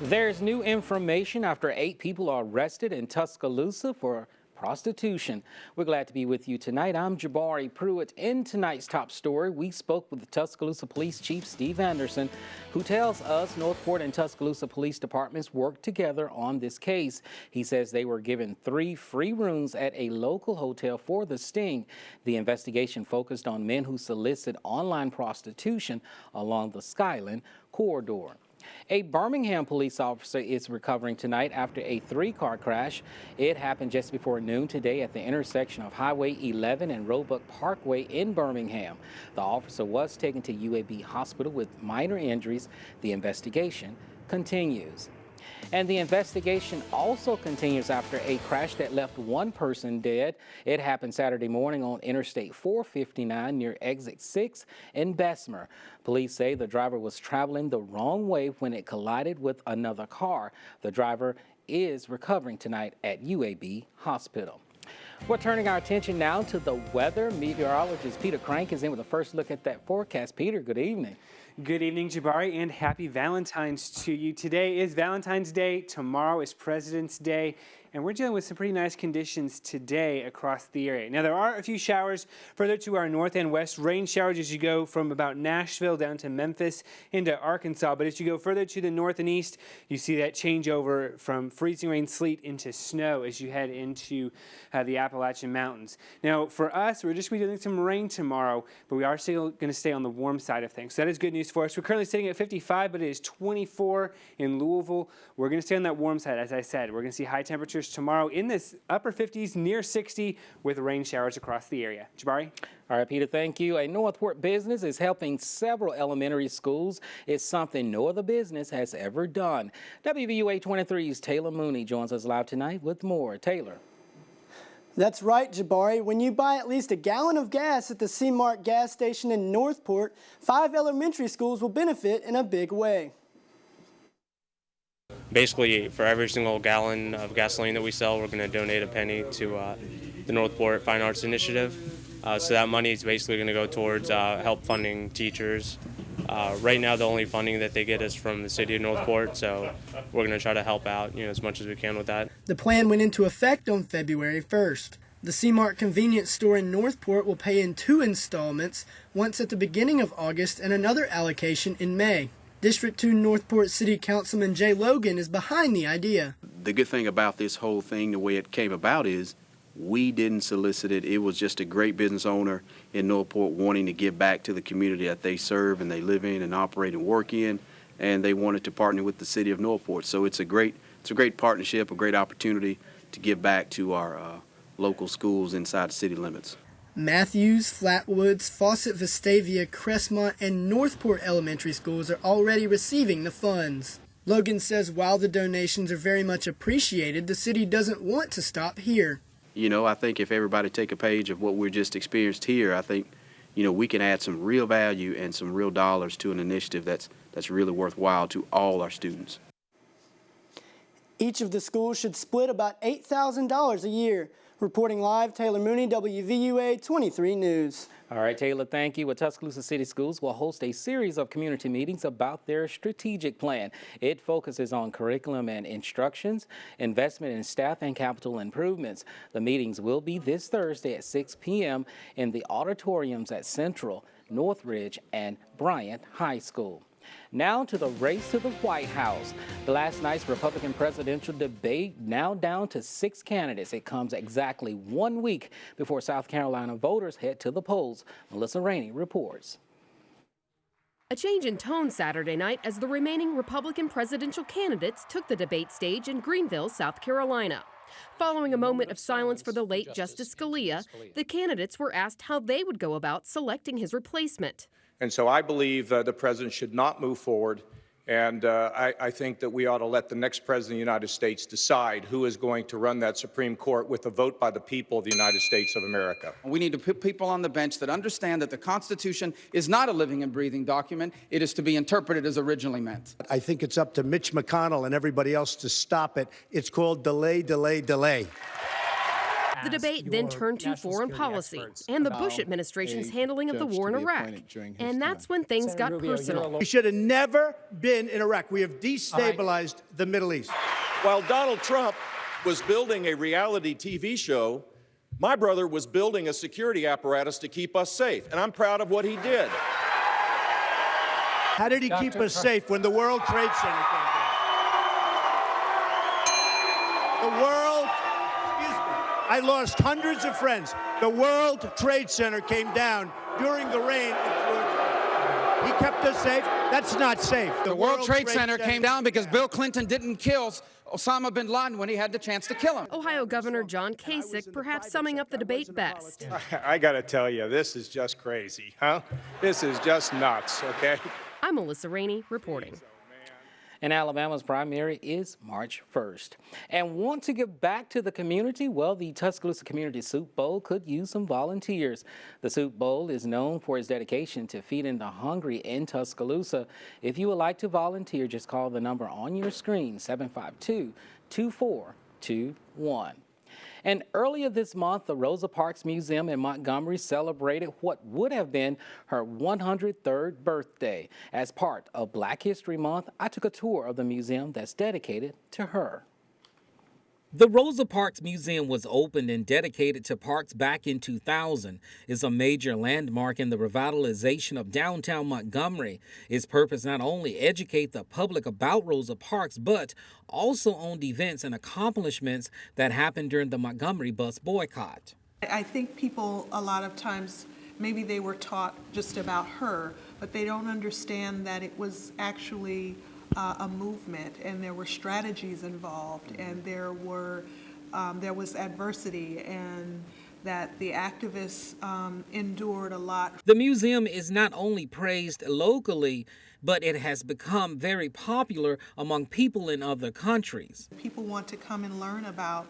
There's new information after 8 people are arrested in Tuscaloosa for prostitution. We're glad to be with you tonight. I'm Jabari Pruitt. In tonight's top story, we spoke with the Tuscaloosa Police Chief Steve Anderson, who tells us Northport and Tuscaloosa Police Departments worked together on this case. He says they were given 3 free rooms at a local hotel for the sting. The investigation focused on men who solicit online prostitution along the Skyland corridor. A Birmingham police officer is recovering tonight after a 3-car crash. It happened just before noon today at the intersection of Highway 11 and Roebuck Parkway in Birmingham. The officer was taken to UAB Hospital with minor injuries. The investigation continues. And the investigation also continues after a crash that left 1 person dead. It happened Saturday morning on Interstate 459 near Exit 6 in Bessemer. Police say the driver was traveling the wrong way when it collided with another car. The driver is recovering tonight at UAB Hospital. We're turning our attention now to the weather. Meteorologist Peter Crank is in with a first look at that forecast. Peter, good evening. Good evening, Jabari, and happy Valentine's to you. Today is Valentine's Day, tomorrow is President's Day, and we're dealing with some pretty nice conditions today across the area. Now, there are a few showers further to our north and west, rain showers as you go from about Nashville down to Memphis into Arkansas, but as you go further to the north and east, you see that changeover from freezing rain, sleet into snow as you head into the Appalachian Mountains. Now, for us, we're just going to be doing some rain tomorrow, but we are still going to stay on the warm side of things. So that is good news for us. We're currently sitting at 55, but it is 24 in Louisville. We're going to stay on that warm side, as I said. We're going to see high temperatures tomorrow in this upper 50s, near 60, with rain showers across the area. Jabari? All right, Peter, thank you. A Northport business is helping several elementary schools. It's something no other business has ever done. WVUA 23's Taylor Mooney joins us live tonight with more. Taylor. That's right, Jabari. When you buy at least a gallon of gas at the C-Mart gas station in Northport, 5 elementary schools will benefit in a big way. Basically, for every single gallon of gasoline that we sell, we're going to donate a penny to the Northport Fine Arts Initiative. So that money is basically going to go towards help funding teachers. Right now, the only funding that they get is from the city of Northport, so we're going to try to help out, as much as we can with that. The plan went into effect on February 1st. The C-Mart convenience store in Northport will pay in 2 installments, once at the beginning of August and another allocation in May. District 2 Northport City Councilman Jay Logan is behind the idea. The good thing about this whole thing, the way it came about, is we didn't solicit it. It was just a great business owner in Northport wanting to give back to the community that they serve and they live in and operate and work in, and they wanted to partner with the city of Northport. So it's a great partnership, a great opportunity to give back to our local schools inside the city limits. Matthews, Flatwoods, Fawcett Vestavia, Crestmont, and Northport elementary schools are already receiving the funds. Logan says while the donations are very much appreciated, the city doesn't want to stop here. I think if everybody take a page of what we just experienced here, I think, we can add some real value and some real dollars to an initiative that's really worthwhile to all our students. Each of the schools should split about $8,000 a year. Reporting live, Taylor Mooney, WVUA 23 News. All right, Taylor, thank you. Well, Tuscaloosa City Schools will host a series of community meetings about their strategic plan. It focuses on curriculum and instructions, investment in staff, and capital improvements. The meetings will be this Thursday at 6 p.m. in the auditoriums at Central, Northridge, and Bryant High School. Now to the race to the White House. The last night's Republican presidential debate now down to 6 candidates. It comes exactly 1 week before South Carolina voters head to the polls. Melissa Rainey reports. A change in tone Saturday night as the remaining Republican presidential candidates took the debate stage in Greenville, South Carolina. Following a moment of silence for the late Justice Scalia, the candidates were asked how they would go about selecting his replacement. And so I believe the president should not move forward, and I think that we ought to let the next president of the United States decide who is going to run that Supreme Court with a vote by the people of the United States of America. We need to put people on the bench that understand that the Constitution is not a living and breathing document. It is to be interpreted as originally meant. I think it's up to Mitch McConnell and everybody else to stop it. It's called delay, delay, delay. The debate then turned to foreign policy and the Bush administration's handling of the war in Iraq. And that's when things got personal. We should have never been in Iraq. We have destabilized the Middle East. While Donald Trump was building a reality TV show, my brother was building a security apparatus to keep us safe, and I'm proud of what he did. How did he keep us safe when the World Trade Center came down? The World, excuse me, I lost hundreds of friends. The World Trade Center came down during the rain in Georgia. He kept us safe. That's not safe. The World Trade Center came down because Bill Clinton didn't kill Osama bin Laden when he had the chance to kill him. Ohio Governor John Kasich perhaps summing up the debate best. I got to tell you, this is just crazy, huh? This is just nuts, okay? I'm Melissa Rainey reporting. And Alabama's primary is March 1st. And want to give back to the community? Well, the Tuscaloosa Community Soup Bowl could use some volunteers. The Soup Bowl is known for its dedication to feeding the hungry in Tuscaloosa. If you would like to volunteer, just call the number on your screen, 752-2421. And earlier this month, the Rosa Parks Museum in Montgomery celebrated what would have been her 103rd birthday. As part of Black History Month, I took a tour of the museum that's dedicated to her. The Rosa Parks Museum was opened and dedicated to Parks back in 2000. It's a major landmark in the revitalization of downtown Montgomery. Its purpose not only educate the public about Rosa Parks, but also owned events and accomplishments that happened during the Montgomery bus boycott. I think people a lot of times, maybe they were taught just about her, but they don't understand that it was actually a movement, and there were strategies involved, and there was adversity, and that the activists endured a lot. The museum is not only praised locally, but it has become very popular among people in other countries. People want to come and learn about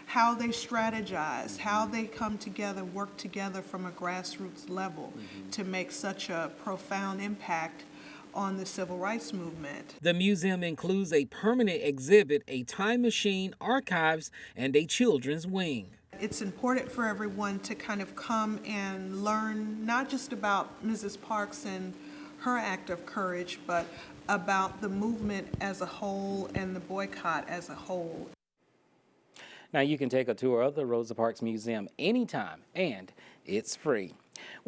how they strategize, how they come together, work together from a grassroots level to make such a profound impact on the civil rights movement. The museum includes a permanent exhibit, a time machine, archives, and a children's wing. It's important for everyone to kind of come and learn not just about Mrs. Parks and her act of courage, but about the movement as a whole and the boycott as a whole. Now you can take a tour of the Rosa Parks Museum anytime, and it's free.